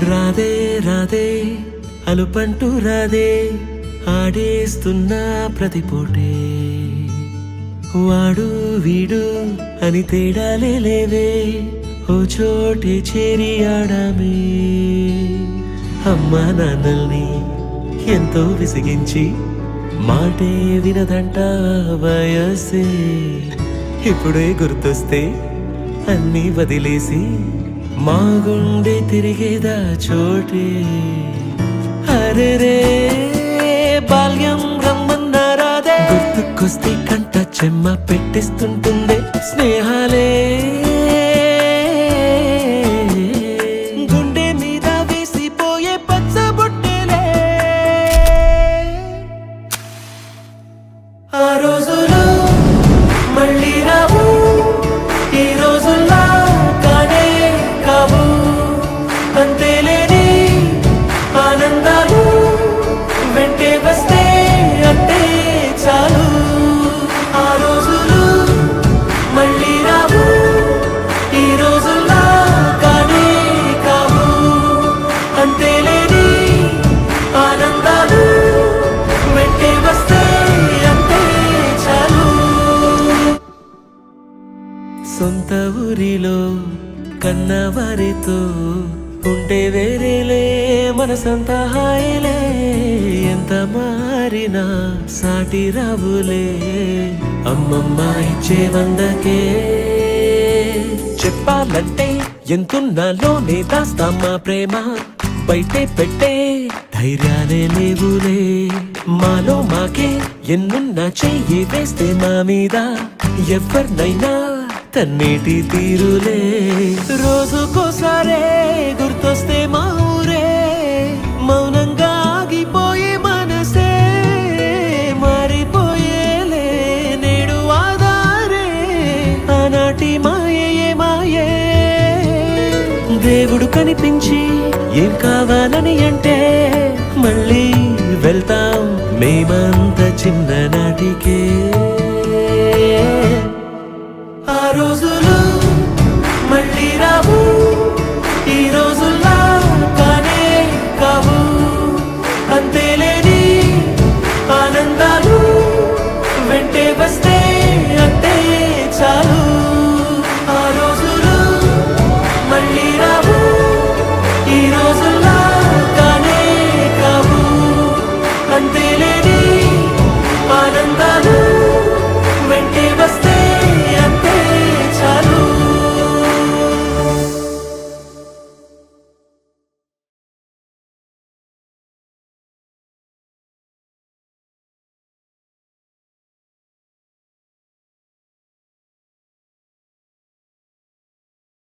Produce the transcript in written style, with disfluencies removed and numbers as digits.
రాదే రాదే అలుపంటూ రాదే ఆడేస్తున్నా ప్రతిపోటే వాడు వీడు అని తేడాలే లేవే ఓ చోటే చేరి ఆడామే అమ్మా నాన్నల్ని ఎంతో విసిగించి మాటే వినదంట వయసే ఇప్పుడే గుర్తొస్తే అన్నీ వదిలేసి మా గుండె తిరిగేదా చోటే అరే రే బాల్యం రమ్మన్నారాదే గుర్తుకొస్తే కంట చెమ్మ పెట్టిస్తుంటుందే స్నేహాలే గుండె మీద వేసిపోయే పచ్చబొట్టెలే ఆ రోజులు మళ్ళీ రావు ఈ రోజుల్లా కానే కావు అంతేలేని ఆనందాలు వెంటే వస్తే అంతే చాలు ఆ రోజులు మళ్ళీ రావు ఈ రోజుల్లా కానే కావు అంతేలేని ఆనందాలు వెంటే వస్తే అంతే చాలు సొంత ఊరిలో కన్నవారితో ఉంటే వేరేలే మనసంతా హాయిలే ఎంత మారినా సాటి రావులే అమ్మమ్మ ఇచ్చే వందకే చెప్పాలంటే ఎంతున్నాలోనే దాస్తామా ప్రేమ బయటే పెట్టే ధైర్యాలే లేవులే మాలో మాకే ఎన్నున్నా చెయ్యి వేస్తే మా మీద ఎవరినైనా తన్నేటి తీరులే రోజుకోసారే గుర్తొస్తే మా ఊరే మౌనంగా ఆగిపోయే మనసే మారిపోయేలే నేడు ఆధారే ఆనాటి మాయే మాయే దేవుడు కనిపించి ఏం కావాలని అంటే మళ్ళీ వెళ్తాం మేమంత చిన్ననాటికే ఆ రోజులు మళ్ళీ రావు